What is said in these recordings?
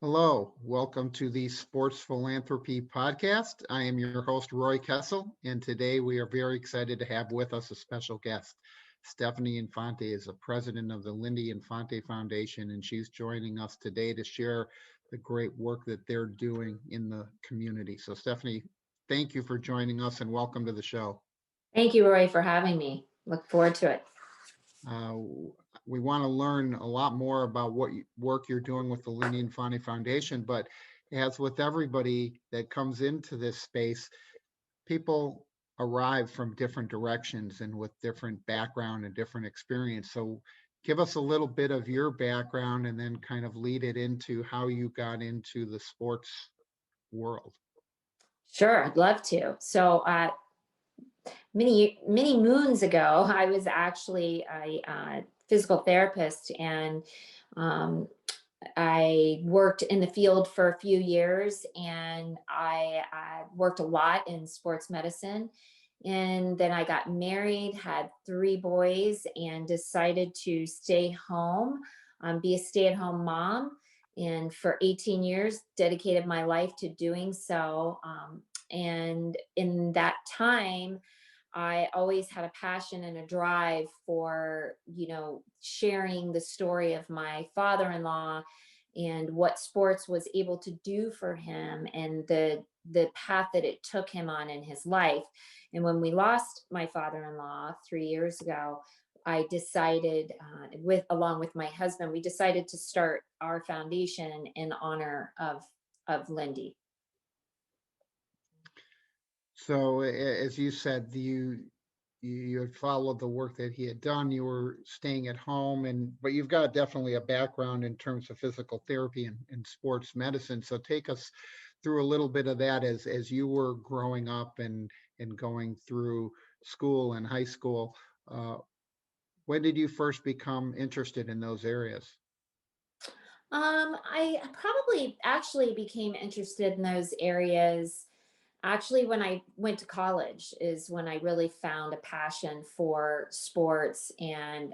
Hello, welcome to the Sports Philanthropy podcast. I am your host, Roy Kessel, and today we are very excited to have with us a special guest. Stepahnie Infante is the president of the Lindy Infante Foundation, and she's joining us today to share the great work that they're doing in the community. So, Stepahnie, thank you for joining us and welcome to the show. Thank you, Roy, for having me. Look forward to it. Uh, we want to learn a lot more about what work you're doing with the Lindy Infante Foundation, but as with everybody that comes into this space, people arrive from different directions and with different background and different experience. So give us a little bit of your background and then kind of lead it into how you got into the sports world. Sure, I'd love to. Many moons ago, I was actually a physical therapist, and um, I worked in the field for a few years, and I worked a lot in sports medicine. And then I got married, had three boys, and decided to stay home, be a stay-at-home mom. And for 18 years, dedicated my life to doing so. And in that time, I always had a passion and a drive for, sharing the story of my father-in-law and what sports was able to do for him, and the path that it took him on in his life. And when we lost my father-in-law 3 years ago, I decided, along with my husband, we decided to start our foundation in honor of Lindy. So as you said, you had followed the work that he had done. You were staying at home, but you've got definitely a background in terms of physical therapy and sports medicine. So take us through a little bit of that as you were growing up and going through school and high school. Uh, when did you first become interested in those areas? I probably actually became interested in those areas. Actually, when I went to college is when I really found a passion for sports, and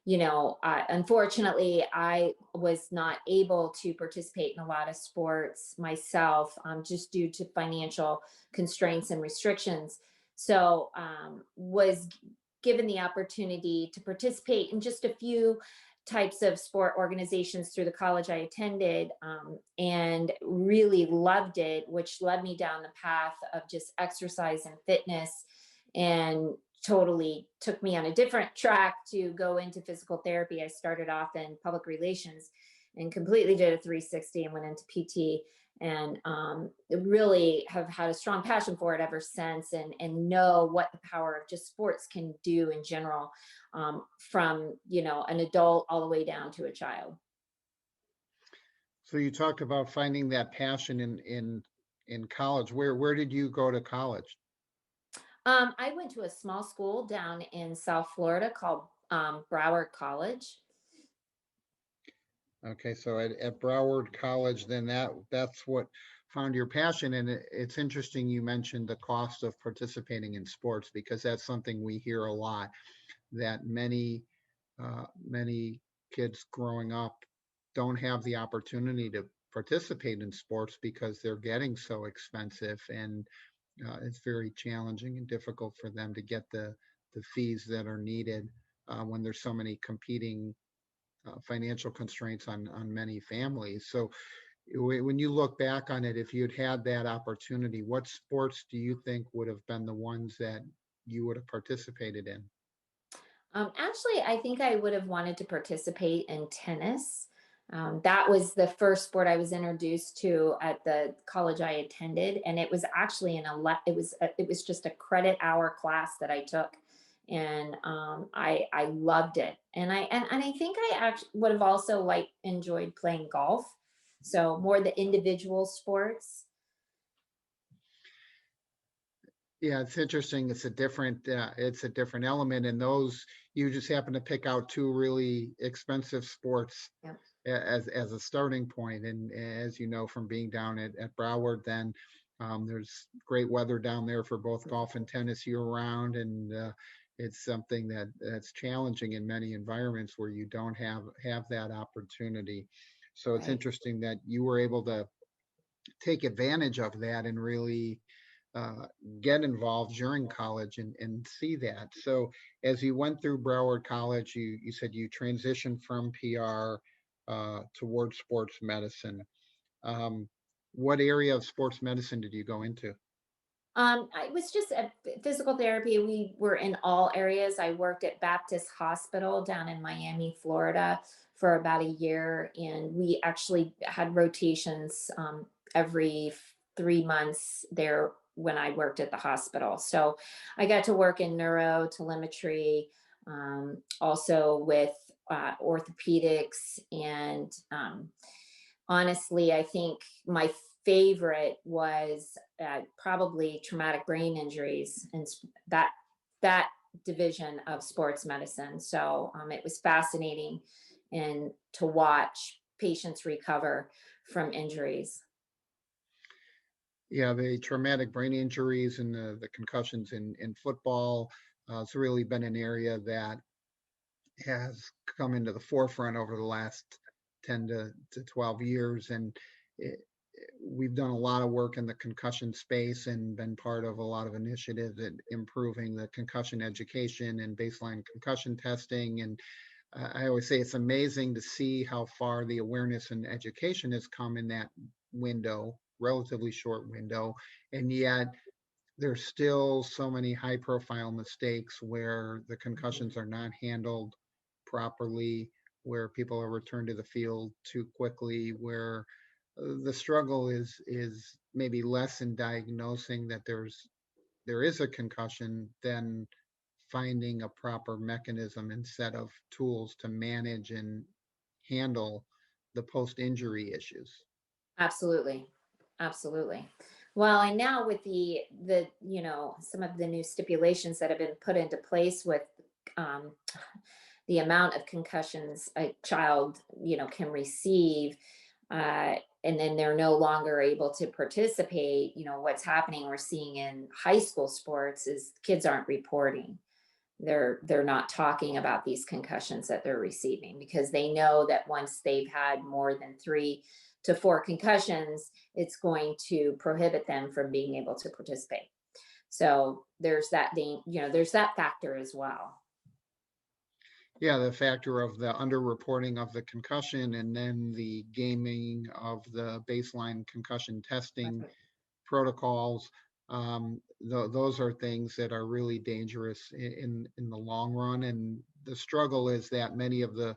unfortunately, I was not able to participate in a lot of sports myself, just due to financial constraints and restrictions. So, was given the opportunity to participate in just a few types of sport organizations through the college I attended, and really loved it, which led me down the path of just exercise and fitness, and totally took me on a different track to go into physical therapy. I started off in public relations and completely did a 360 and went into PT, and really have had a strong passion for it ever since, and know what the power of just sports can do in general, from an adult all the way down to a child. So you talked about finding that passion in college. Where did you go to college? I went to a small school down in South Florida called Broward College. Okay, so at Broward College, then that's what found your passion. And it's interesting you mentioned the cost of participating in sports because that's something we hear a lot, that many kids growing up don't have the opportunity to participate in sports because they're getting so expensive, and it's very challenging and difficult for them to get the fees that are needed when there's so many competing financial constraints on many families. So when you look back on it, if you'd had that opportunity, what sports do you think would have been the ones that you would have participated in? Actually, I think I would have wanted to participate in tennis. That was the first sport I was introduced to at the college I attended, and it was actually it was just a credit hour class that I took, and I loved it. And I think I actually would have also enjoyed playing golf, so more the individual sports. Yeah, it's interesting. It's a different element, and those you just happen to pick out two really expensive sports Yeah. as a starting point. And as you know from being down at Broward, then there's great weather down there for both golf and tennis year round, and it's something that's challenging in many environments where you don't have that opportunity. So it's Right. interesting that you were able to take advantage of that and really uh, get involved during college and see that. So as you went through Broward College, you said you transitioned from PR towards sports medicine. Um, what area of sports medicine did you go into? I was just a physical therapy. We were in all areas. I worked at Baptist Hospital down in Miami, Florida for about a year. And we actually had rotations every 3 months there when I worked at the hospital. So I got to work in neuro, telemetry, also with orthopedics. And honestly, I think my favorite was probably traumatic brain injuries and that division of sports medicine. So it was fascinating and to watch patients recover from injuries. Yeah, the traumatic brain injuries and the concussions in football, it's really been an area that has come into the forefront over the last 10 to 12 years. And it, we've done a lot of work in the concussion space and been part of a lot of initiatives in improving the concussion education and baseline concussion testing. And I always say it's amazing to see how far the awareness and education has come in that window, relatively short window. And yet there's still so many high profile mistakes where the concussions are not handled properly, where people are returned to the field too quickly, where the struggle is maybe less in diagnosing that there is a concussion than finding a proper mechanism and set of tools to manage and handle the post injury issues. Absolutely. Absolutely. Well, and now with the some of the new stipulations that have been put into place with um, the amount of concussions a child can receive, uh, and then they're no longer able to participate. What's happening, we're seeing in high school sports, is kids aren't reporting. They're not talking about these concussions that they're receiving because they know that once they've had more than 3 to 4 concussions, it's going to prohibit them from being able to participate. So there's there's that factor as well. Yeah, the factor of the underreporting of the concussion and then the gaming of the baseline concussion testing Right. protocols. Those are things that are really dangerous in the long run. And the struggle is that many of the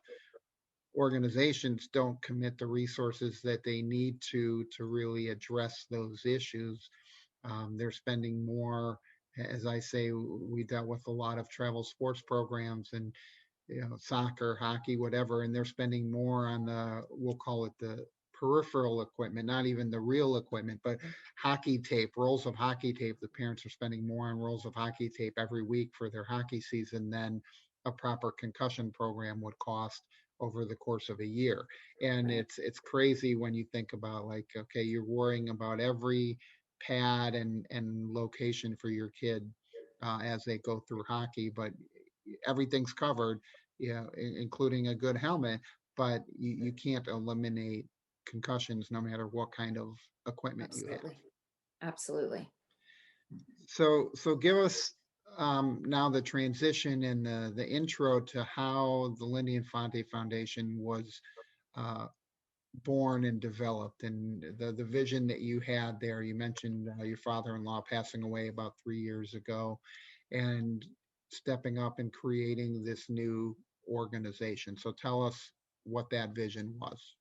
organizations don't commit the resources that they need to really address those issues. They're spending more, as I say, we dealt with a lot of travel sports programs and soccer, hockey, whatever, and they're spending more on we'll call it the peripheral equipment, not even the real equipment, but hockey tape, rolls of hockey tape. The parents are spending more on rolls of hockey tape every week for their hockey season than a proper concussion program would cost over the course of a year. And Right. it's crazy when you think about, like, okay, you're worrying about every pad and location for your kid as they go through hockey, but everything's covered, including a good helmet, but you can't eliminate concussions no matter what kind of equipment you have. Absolutely. Absolutely. So give us now the transition and the intro to how the Lindy Infante Foundation was uh, born and developed, and the vision that you had there. You mentioned your father-in-law passing away about 3 years ago, and stepping up and creating this new organization. So tell us what that vision was.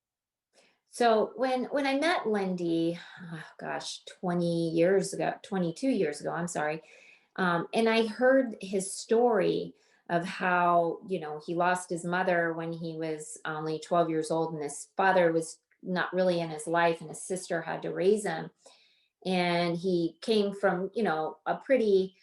So when I met Lindy, oh gosh, 20 years ago, 22 years ago, I'm sorry. And I heard his story of how, he lost his mother when he was only 12 years old, and his father was not really in his life, and his sister had to raise him. And he came from, a pretty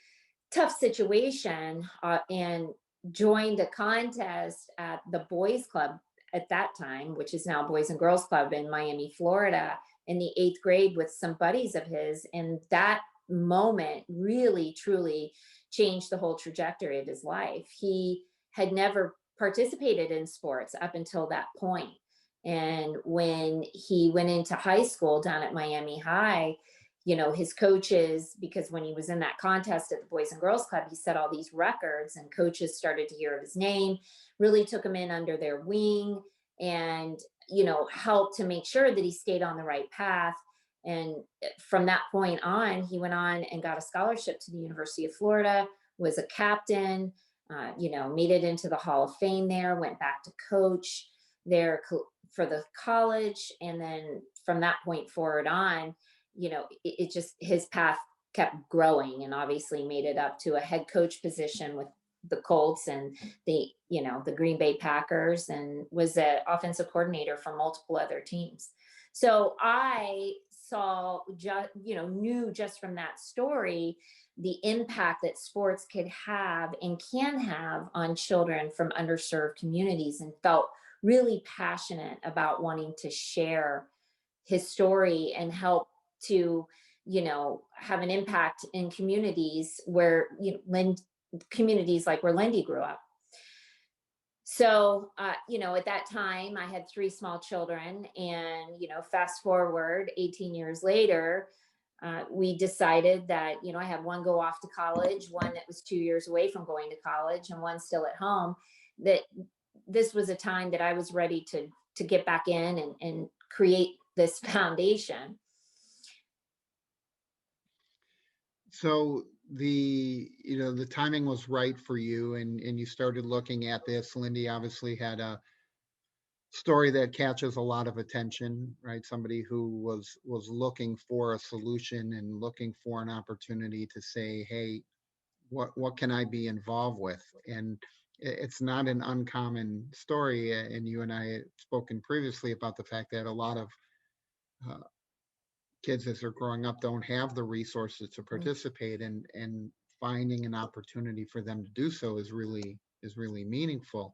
tough situation, and joined a contest at the boys club at that time, which is now Boys and Girls Club in Miami, Florida, in the 8th grade with some buddies of his. And that moment really, truly changed the whole trajectory of his life. He had never participated in sports up until that point. And when he went into high school down at Miami High, his coaches, because when he was in that contest at the Boys and Girls Club, he set all these records, and coaches started to hear of his name, really took him in under their wing, and, helped to make sure that he stayed on the right path. And from that point on, he went on and got a scholarship to the University of Florida, was a captain, made it into the Hall of Fame there, went back to coach there for the college. And then from that point forward on, it just, his path kept growing, and obviously made it up to a head coach position with the Colts and the Green Bay Packers, and was an offensive coordinator for multiple other teams. So I knew just from that story the impact that sports could have and can have on children from underserved communities, and felt really passionate about wanting to share his story and help to have an impact in communities where communities like where Lindy grew up. So at that time I had 3 small children, and fast forward 18 years later, we decided that I had one go off to college, one that was 2 years away from going to college, and one still at home, that this was a time that I was ready to get back in and create this foundation. So the timing was right for you, and you started looking at this. Lindy obviously had a story that catches a lot of attention, right? Somebody who was looking for a solution and looking for an opportunity to say, hey, what can I be involved with? And it's not an uncommon story. And you and I had spoken previously about the fact that a lot of uh, kids as they're growing up don't have the resources to participate, and finding an opportunity for them to do so is really meaningful.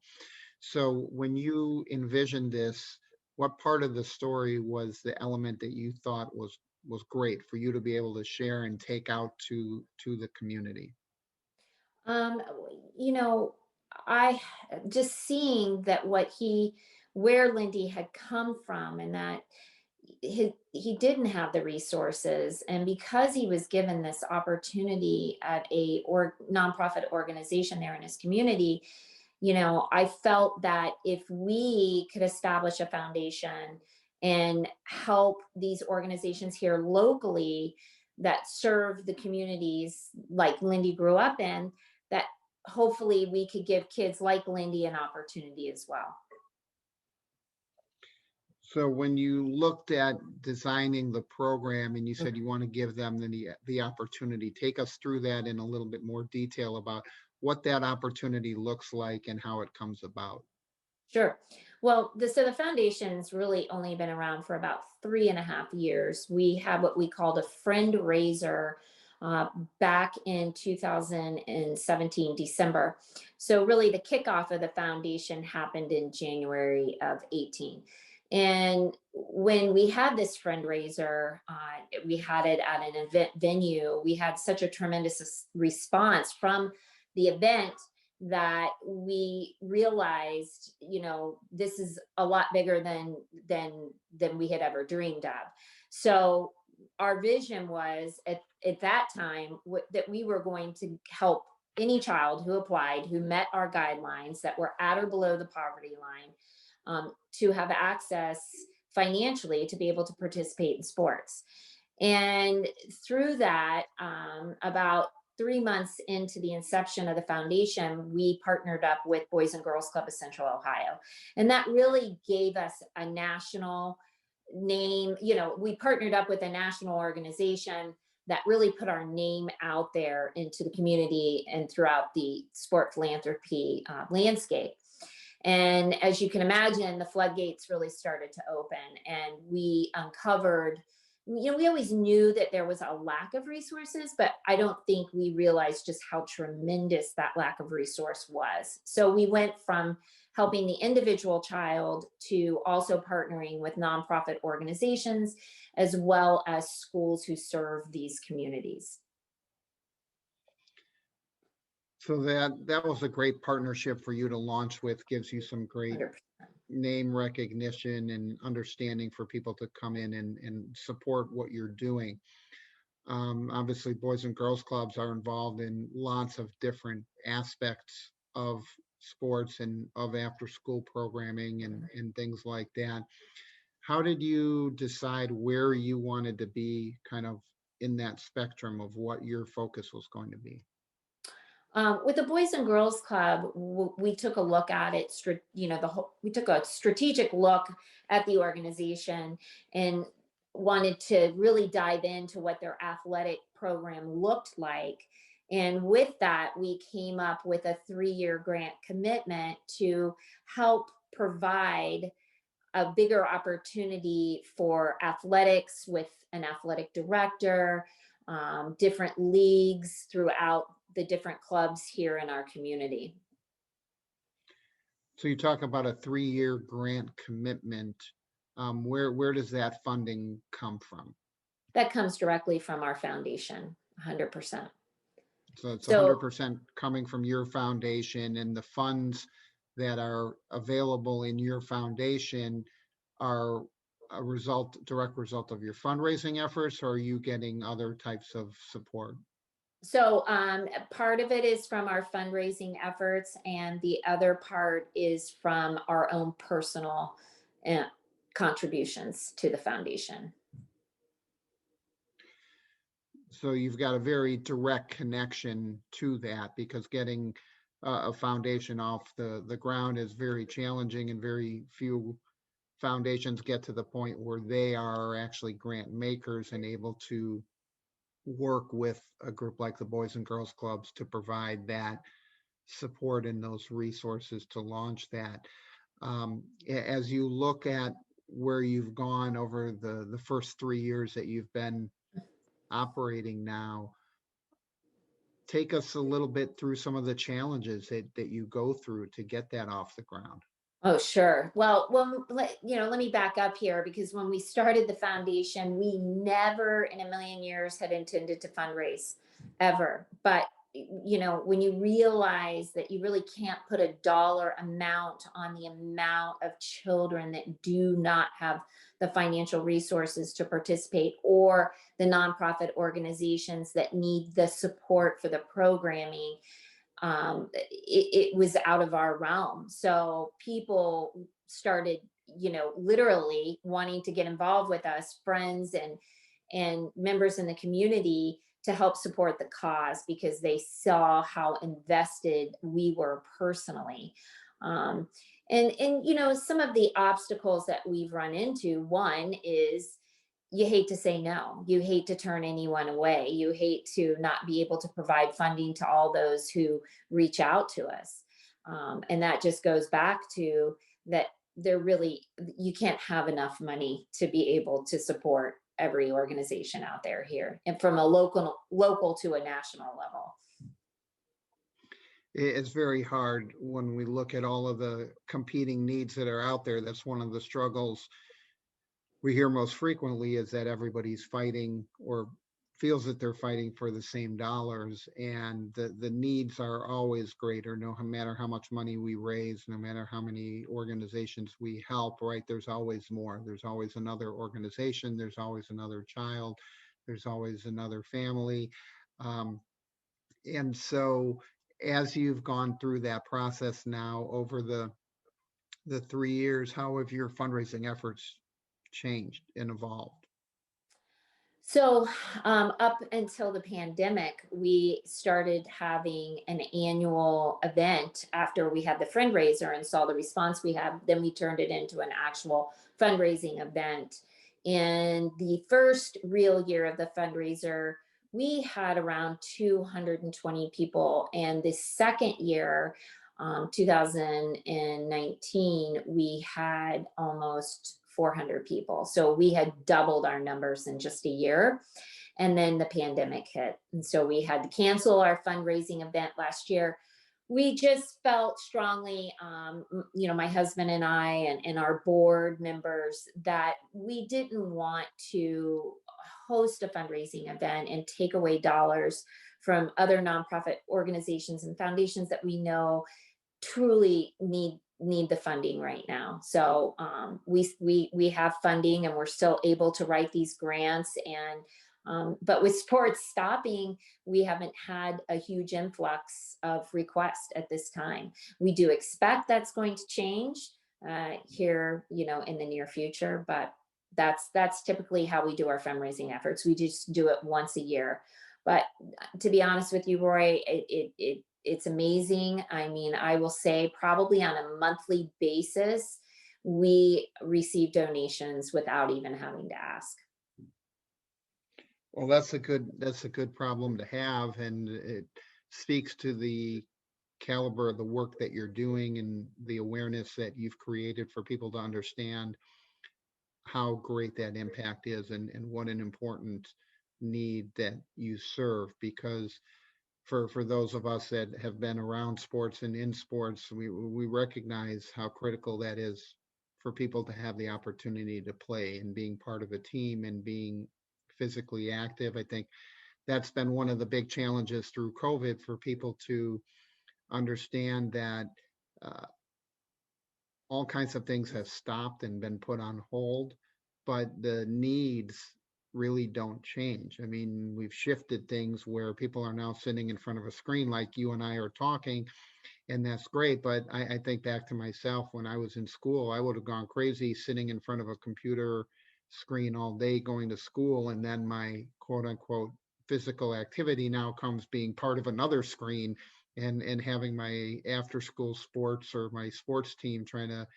So when you envisioned this, what part of the story was the element that you thought was great for you to be able to share and take out to the community? Um, you know, I just seeing that where Lindy had come from, and that he didn't have the resources, and because he was given this opportunity at nonprofit organization there in his community, I felt that if we could establish a foundation and help these organizations here locally that serve the communities like Lindy grew up in, that hopefully we could give kids like Lindy an opportunity as well. So when you looked at designing the program and you said you want to give them the opportunity, take us through that in a little bit more detail about what that opportunity looks like and how it comes about. Sure. Well, the foundation's really only been around for about 3.5 years. We had what we called a friend raiser uh, back in 2017, December. So really the kickoff of the foundation happened in January of 18. And when we had this friend raiser, we had it at an event venue. We had such a tremendous response from the event that we realized, this is a lot bigger than we had ever dreamed of. So our vision was at that time that we were going to help any child who applied, who met our guidelines that were at or below the poverty line, to have access financially to be able to participate in sports. And through that, about 3 months into the inception of the foundation, we partnered up with Boys and Girls Club of Central Ohio. And that really gave us a national name. We partnered up with a national organization that really put our name out there into the community and throughout the sport philanthropy landscape. And as you can imagine, the floodgates really started to open, and we uncovered, we always knew that there was a lack of resources, but I don't think we realized just how tremendous that lack of resource was. So we went from helping the individual child to also partnering with nonprofit organizations as well as schools who serve these communities. So that was a great partnership for you to launch with, gives you some great 100%. name recognition and understanding for people to come in and support what you're doing. Obviously, Boys and Girls Clubs are involved in lots of different aspects of sports and of after school programming and things like that. How did you decide where you wanted to be kind of in that spectrum of what your focus was going to be? With the Boys and Girls Club, we took a look at it. We took a strategic look at the organization and wanted to really dive into what their athletic program looked like. And with that, we came up with a 3-year grant commitment to help provide a bigger opportunity for athletics with an athletic director, different leagues throughout the different clubs here in our community. So you talk about a 3-year grant commitment. Where does that funding come from? That comes directly from our foundation, 100%. So it's So 100% coming from your foundation, and the funds that are available in your foundation are a direct result of your fundraising efforts, or are you getting other types of support? part of it is from our fundraising efforts, and the other part is from our own personal uh, contributions to the foundation. So you've got a very direct connection to that, because getting a foundation off the ground is very challenging, and very few foundations get to the point where they are actually grant makers and able to work with a group like the Boys and Girls Clubs to provide that support and those resources to launch that. As you look at where you've gone over the first 3 years that you've been operating now, take us a little bit through some of the challenges that you go through to get that off the ground. Oh, sure. Well, let me back up here, because when we started the foundation, we never in a million years had intended to fundraise ever. But, when you realize that you really can't put a dollar amount on the amount of children that do not have the financial resources to participate, or the nonprofit organizations that need the support for the programming, it was out of our realm. So people started, literally wanting to get involved with us, friends and members in the community, to help support the cause, because they saw how invested we were personally. Um, and some of the obstacles that we've run into, one is you hate to say no. You hate to turn anyone away. You hate to not be able to provide funding to all those who reach out to us. And that just goes back to that you can't have enough money to be able to support every organization out there here, and from a local to a national level. It's very hard when we look at all of the competing needs that are out there. That's one of the struggles we hear most frequently, is that everybody's fighting, or feels that they're fighting for the same dollars, and the needs are always greater, no matter how much money we raise, no matter how many organizations we help, right? There's always more. There's always another organization, there's always another child, there's always another family. Um, and so as you've gone through that process now over the 3 years, how have your fundraising efforts changed and evolved? So, up until the pandemic, we started having an annual event after we had the fundraiser and saw the response we had. Then we turned it into an actual fundraising event. In the first real year of the fundraiser, we had around 220 people. And the second year, 2019, we had almost 400 people. So we had doubled our numbers in just a year. And then the pandemic hit. And so we had to cancel our fundraising event last year. We just felt strongly, my husband and I and our board members, that we didn't want to host a fundraising event and take away dollars from other nonprofit organizations and foundations that we know truly need the funding right now. So we have funding, and we're still able to write these grants. And but with sports stopping, we haven't had a huge influx of requests at this time. We do expect that's going to change here, in the near future. But that's typically how we do our fundraising efforts. We just do it once a year. But to be honest with you, Roy, it's amazing. I mean, I will say probably on a monthly basis, we receive donations without even having to ask. Well, that's a good problem to have, and it speaks to the caliber of the work that you're doing and the awareness that you've created for people to understand how great that impact is, and what an important need that you serve. Because for those of us that have been around sports and in sports, we recognize how critical that is for people to have the opportunity to play and being part of a team and being physically active. I think that's been one of the big challenges through COVID, for people to understand that uh, all kinds of things have stopped and been put on hold, but the needs really don't change. I mean, we've shifted things where people are now sitting in front of a screen like you and I are talking, and that's great. But I think back to myself when I was in school, I would have gone crazy sitting in front of a computer screen all day going to school. And then my quote unquote physical activity now comes being part of another screen, and having my after school sports or my sports team trying to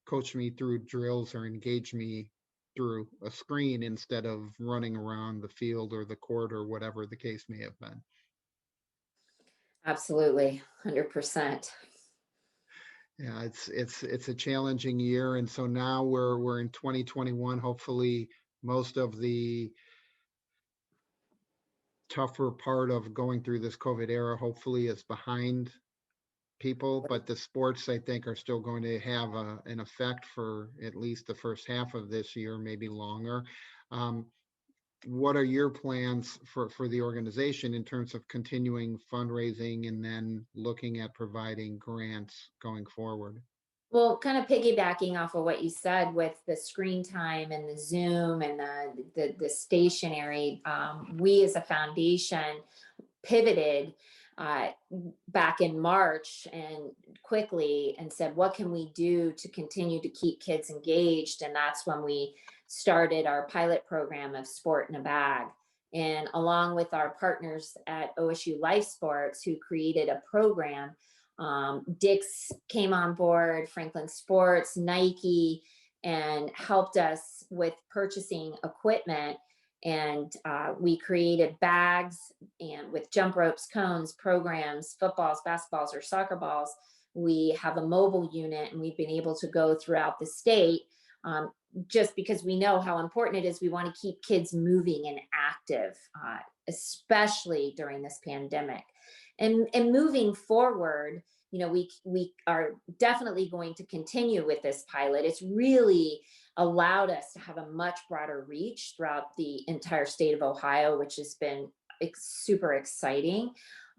coach me through drills or engage me through a screen instead of running around the field or the court or whatever the case may have been. Absolutely, 100%. Yeah, it's a challenging year, and so now we're in 2021. Hopefully, most of the tougher part of going through this COVID era hopefully is behind people, but the sports, I think, are still going to have an effect for at least the first half of this year, maybe longer. Um, what are your plans for the organization in terms of continuing fundraising and then looking at providing grants going forward? Well, kind of piggybacking off of what you said with the screen time and the Zoom and the stationary, we as a foundation pivoted uh, back in March and quickly and said, what can we do to continue to keep kids engaged? And that's when we started our pilot program of Sport in a Bag. And along with our partners at OSU Life Sports, who created a program, Dick's came on board, Franklin Sports, Nike, and helped us with purchasing equipment. And we created bags and with jump ropes, cones, programs, footballs, basketballs, or soccer balls. We have a mobile unit, and we've been able to go throughout the state, just because we know how important it is. We want to keep kids moving and active, especially during this pandemic. And moving forward, we are definitely going to continue with this pilot. It's really allowed us to have a much broader reach throughout the entire state of Ohio, which has been super exciting.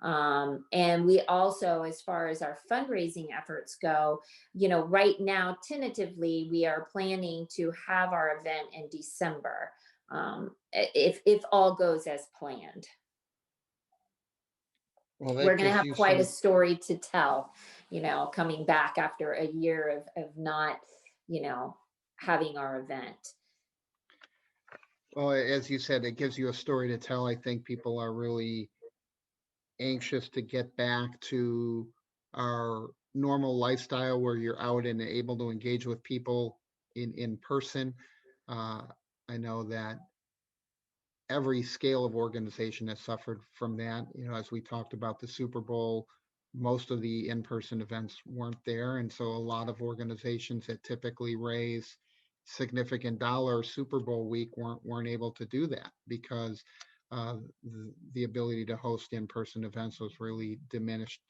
And we also, as far as our fundraising efforts go, right now, tentatively, we are planning to have our event in December, if all goes as planned. Well, We're that going to gives have you quite a some. story to tell, coming back after a year of not, having our event. Well, as you said, it gives you a story to tell. I think people are really anxious to get back to our normal lifestyle where you're out and able to engage with people in person. Uh, I know that every scale of organization has suffered from that. As we talked about the Super Bowl, most of the in-person events weren't there, and so a lot of organizations that typically raise significant dollars Super Bowl week weren't able to do that, because the ability to host in-person events was really diminished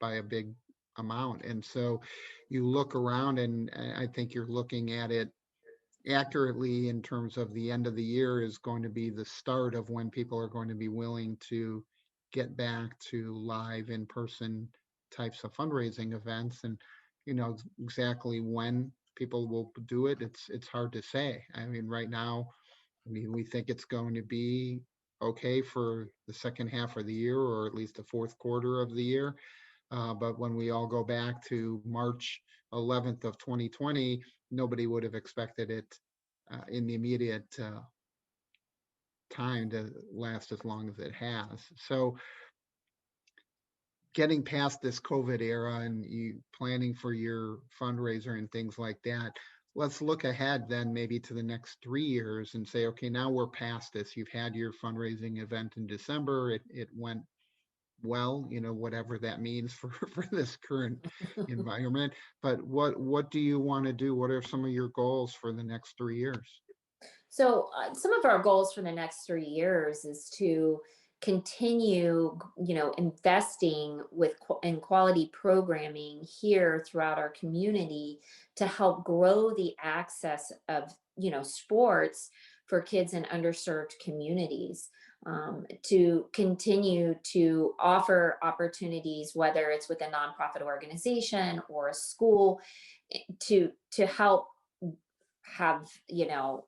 by a big amount. And so you look around, and I think you're looking at it accurately in terms of the end of the year is going to be the start of when people are going to be willing to get back to live in-person types of fundraising events. And exactly when people will do it, it's hard to say. I mean, right now, we think it's going to be okay for the second half of the year, or at least the fourth quarter of the year. But when we all go back to March 11th of 2020, nobody would have expected it in the immediate time to last as long as it has. So getting past this COVID era and you planning for your fundraiser and things like that, let's look ahead then maybe to the next 3 years and say, okay, now we're past this. You've had your fundraising event in December. It went well, whatever that means for this current environment. But what do you want to do? What are some of your goals for the next 3 years? So some of our goals for the next 3 years is to continue, investing in quality programming here throughout our community to help grow the access of, sports for kids in underserved communities. To continue to offer opportunities, whether it's with a nonprofit organization or a school, to help have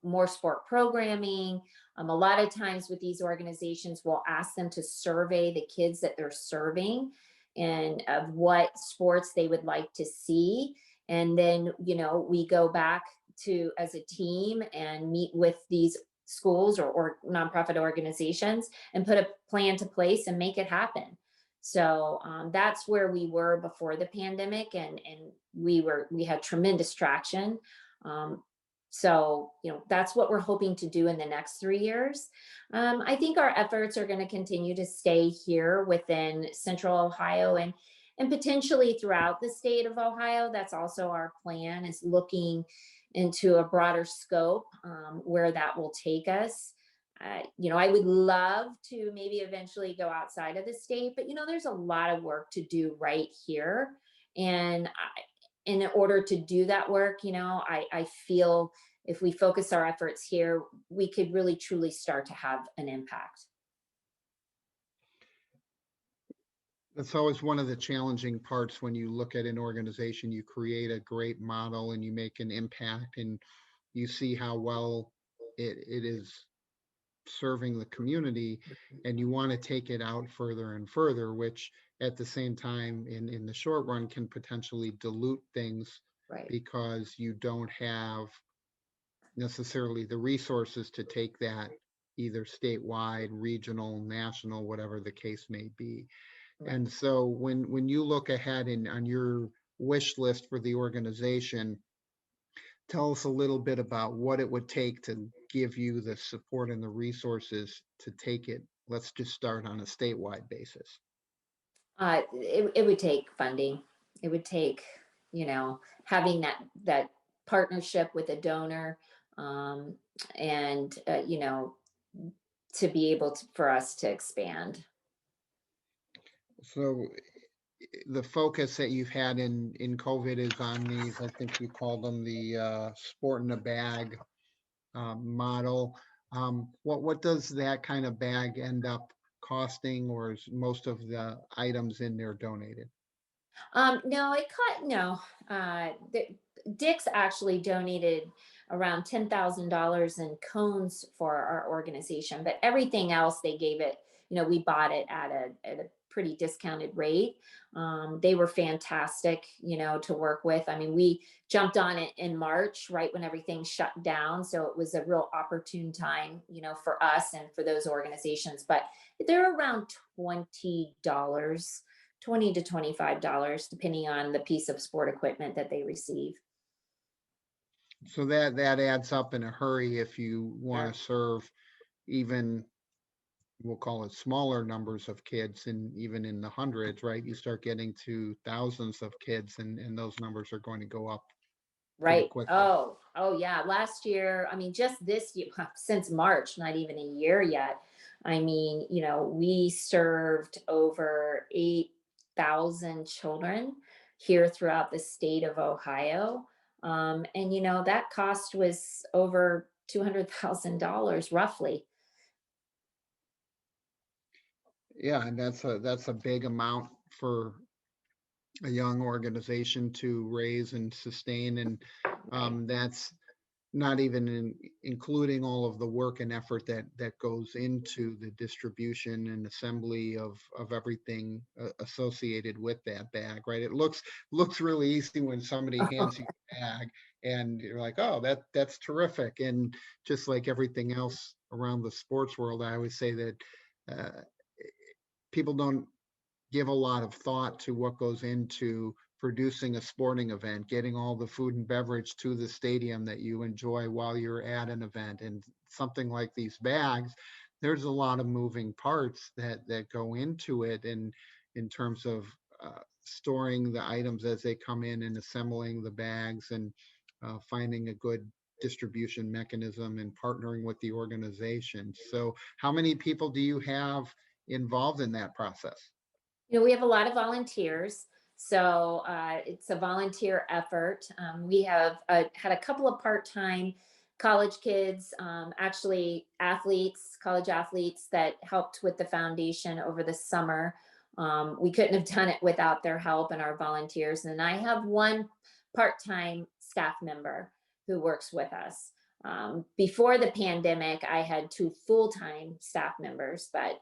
more sport programming. A lot of times with these organizations, we'll ask them to survey the kids that they're serving and of what sports they would like to see, and then we go back to as a team and meet with these schools or nonprofit organizations and put a plan to place and make it happen. So that's where we were before the pandemic, and we had tremendous traction. um, so, that's what we're hoping to do in the next 3 years. I think our efforts are going to continue to stay here within Central Ohio and potentially throughout the state of Ohio. That's also our plan, is looking into a broader scope, where that will take us. I would love to maybe eventually go outside of the state, but there's a lot of work to do right here. And in order to do that work, I feel if we focus our efforts here, we could really truly start to have an impact. That's always one of the challenging parts when you look at an organization. You create a great model and you make an impact, and you see how well it is serving the community, and you want to take it out further and further, which at the same time in the short run can potentially dilute things Right. because you don't have necessarily the resources to take that either statewide, regional, national, whatever the case may be. Right. And so when you look ahead and on your wish list for the organization, tell us a little bit about what it would take to give you the support and the resources to take it. Let's just start on a statewide basis. It would take funding. It would take, having that partnership with a donor, um, and to be able to for us to expand. So the focus that you've had in COVID is on these, I think you called them the sport in a bag model. What does that kind of bag end up costing, or is most of the items in there donated? No, it cut. No, Dick's actually donated around $10,000 in cones for our organization, but everything else they gave it. We bought it at a pretty discounted rate. They were fantastic, to work with. I mean, we jumped on it in March, right when everything shut down, so it was a real opportune time, for us and for those organizations. But they're around $20. $20 to $25, depending on the piece of sport equipment that they receive. So that adds up in a hurry if you Yeah. want to serve even, we'll call it smaller numbers of kids, and even in the hundreds, right? You start getting to thousands of kids, and those numbers are going to go up pretty Right. quickly. Oh yeah. Last year, I mean, just this year, since March, not even a year yet. I mean, we served over 8,000 children here throughout the state of Ohio. And that cost was over $200,000 roughly. Yeah, and that's a big amount for a young organization to raise and sustain, and Right. that's not even including all of the work and effort that goes into the distribution and assembly of everything associated with that bag, right? It looks really easy when somebody hands you a bag and you're like, oh, that's terrific. And just like everything else around the sports world, I always say that uh, people don't give a lot of thought to what goes into producing a sporting event, getting all the food and beverage to the stadium that you enjoy while you're at an event. And something like these bags, there's a lot of moving parts that go into it, and in terms of storing the items as they come in and assembling the bags, and finding a good distribution mechanism and partnering with the organization. So how many people do you have involved in that process? We have a lot of volunteers, so it's a volunteer effort. We have had a couple of part-time college kids, actually athletes, college athletes that helped with the foundation over the summer. We couldn't have done it without their help and our volunteers. And I have one part-time staff member who works with us. Before the pandemic, I had two full-time staff members, but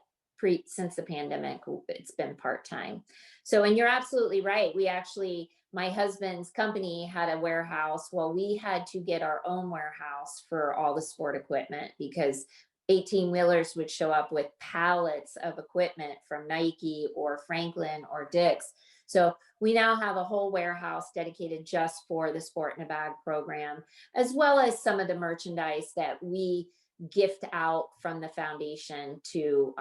since the pandemic, it's been part-time. So, and you're absolutely right. We actually, my husband's company had a warehouse. Well, we had to get our own warehouse for all the sport equipment because 18 wheelers would show up with pallets of equipment from Nike or Franklin or Dick's. So we now have a whole warehouse dedicated just for the Sport in a Bag program, as well as some of the merchandise that we gift out from the foundation to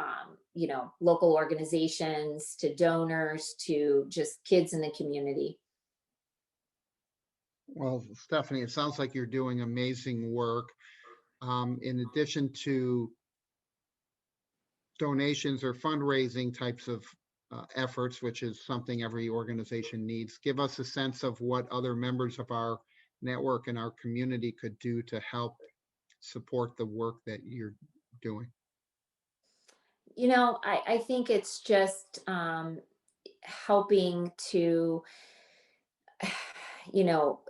local organizations, to donors, to just kids in the community. Well, Stephanie, it sounds like you're doing amazing work. In addition to donations or fundraising types of efforts, which is something every organization needs, give us a sense of what other members of our network and our community could do to help support the work that you're doing. I think it's just helping to you know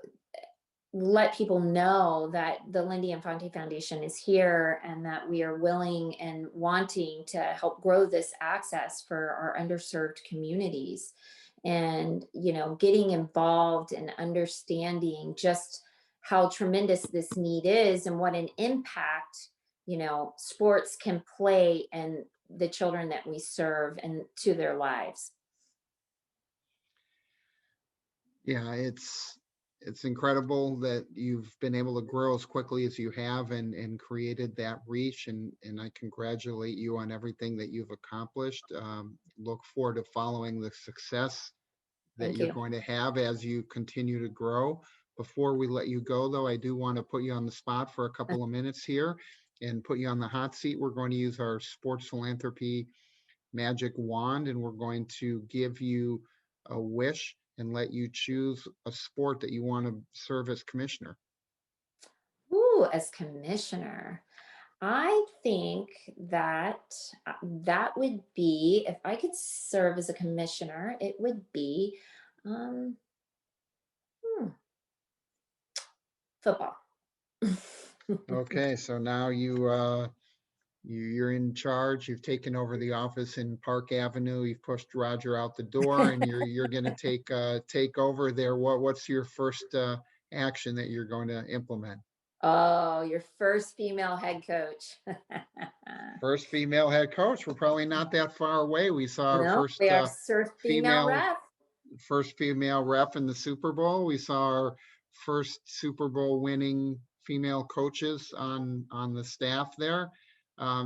let people know that the Lindy Infante Foundation is here and that we are willing and wanting to help grow this access for our underserved communities. And, getting involved and understanding just how tremendous this need is and what an impact, sports can play in the children that we serve and to their lives. Yeah, it's incredible that you've been able to grow as quickly as you have, and created that reach, and I congratulate you on everything that you've accomplished. Look forward to following the success that Thank you're you. going to have as you continue to grow. Before we let you go, though, I do want to put you on the spot for a couple of minutes here and put you on the hot seat. We're going to use our sports philanthropy magic wand, and we're going to give you a wish and let you choose a sport that you want to serve as commissioner. Ooh, as commissioner. I think that that would be, if I could serve as a commissioner, it would be um, hmm, football. Okay, so now you're in charge. You've taken over the office in Park Avenue. You've pushed Roger out the door, and you're going to take over there. What's your first action that you're going to implement? Oh, your first female head coach. First female head coach. We're probably not that far away. We saw our No, we are surf female female ref. first female ref in the Super Bowl. We saw our first Super Bowl winning female coaches on the staff there.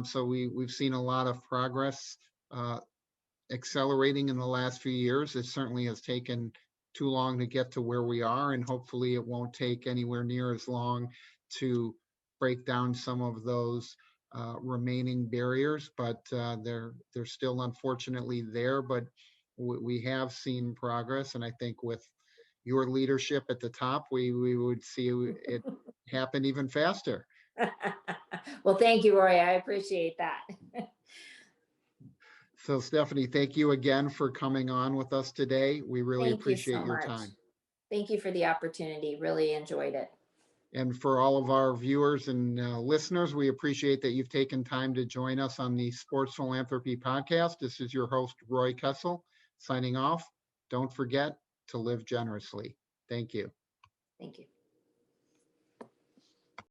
So we've seen a lot of progress accelerating in the last few years. It certainly has taken too long to get to where we are, and hopefully it won't take anywhere near as long to break down some of those remaining barriers. But they're still unfortunately there. But we have seen progress, and I think with your leadership at the top, we would see it happen even faster. Well, thank you, Roy. I appreciate that. So Stephanie, thank you again for coming on with us today. We really Thank you appreciate so your much. time. Thank you for the opportunity. Really enjoyed it. And for all of our viewers and listeners, we appreciate that you've taken time to join us on the Sports Philanthropy podcast. This is your host, Roy Kessel, signing off. Don't forget to live generously. Thank you. Thank you.